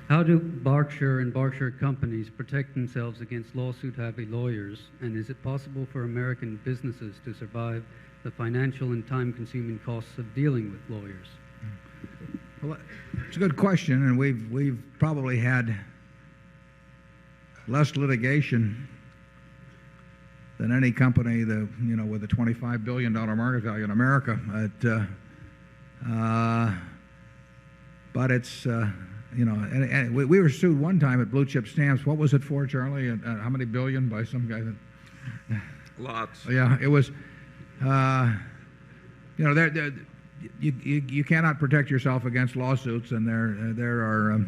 How do Berkshire and Berkshire companies protect themselves against lawsuit-happy lawyers, and is it possible for American businesses to survive the financial and time-consuming costs of dealing with lawyers? Well, it's a good question, and we've probably had less litigation than any company with a $25 billion market value in America. But it's and we were sued one time at Blue Chip Stamps. What was it for, Charlie? How many billion by some guy that? Lots. Yeah, it was. You cannot protect yourself against lawsuits, and there's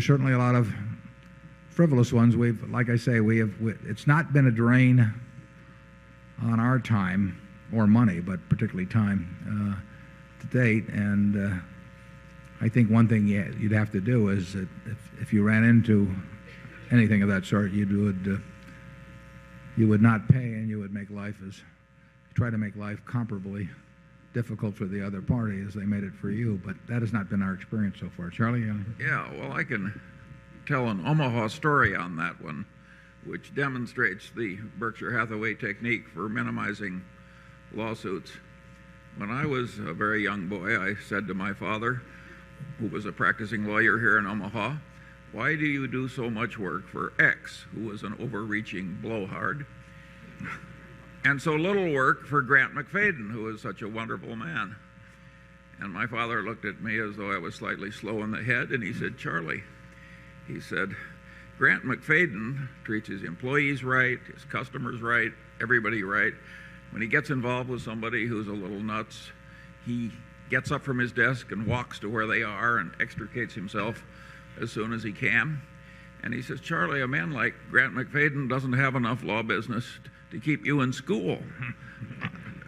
certainly a lot of frivolous ones. Like I say, it's not been a drain on our time or money, but particularly time to date. And I think one thing you'd have to do is that if you ran into anything of that sort, you would not pay, and you would try to make life comparably difficult for the other party as they made it for you. But that has not been our experience so far. Charlie? Yeah, well, I can tell an Omaha story on that one, which demonstrates the Berkshire Hathaway technique for minimizing lawsuits. When I was a very young boy, I said to my father, who was a practicing lawyer here in Omaha, "Why do you do so much work for X, who was an overreaching blowhard, and so little work for Grant McFadden, who is such a wonderful man?" And my father looked at me as though I was slightly slow in the head, and he said, "Charlie," he said, "Grant McFadden treats his employees right, his customers right, everybody right. When he gets involved with somebody who's a little nuts, he gets up from his desk and walks to where they are and extricates himself as soon as he can." And he says, "Charlie, a man like Grant McFadden doesn't have enough law business to keep you in school."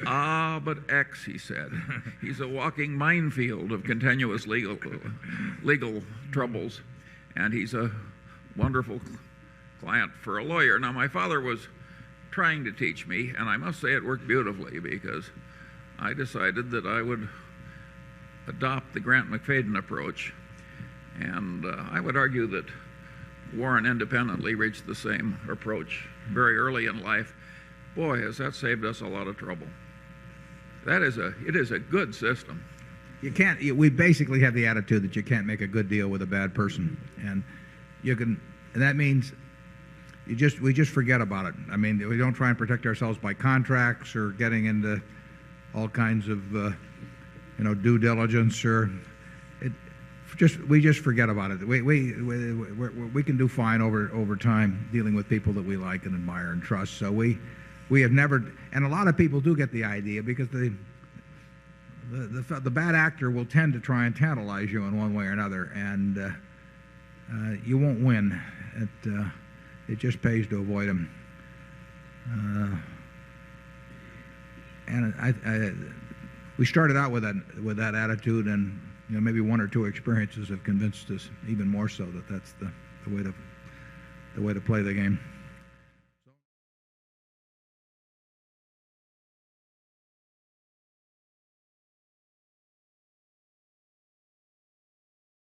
"Ah, but X," he said, "he's a walking minefield of continuous legal troubles, and he's a wonderful client for a lawyer." Now, my father was trying to teach me, and I must say it worked beautifully, because I decided that I would adopt the Grant McFadden approach. And I would argue that Warren independently reached the same approach very early in life. Boy, has that saved us a lot of trouble. It is a good system. We basically have the attitude that you can't make a good deal with a bad person, and that means we just forget about it. I mean, we don't try and protect ourselves by contracts or getting into all kinds of due diligence, or we just forget about it. We can do fine over time dealing with people that we like and admire and trust. So we have never, and a lot of people do get the idea, because the bad actor will tend to try and tantalize you in one way or another, and you won't win. It just pays to avoid them. And we started out with that attitude, and maybe one or two experiences have convinced us even more so that that's the way to play the game.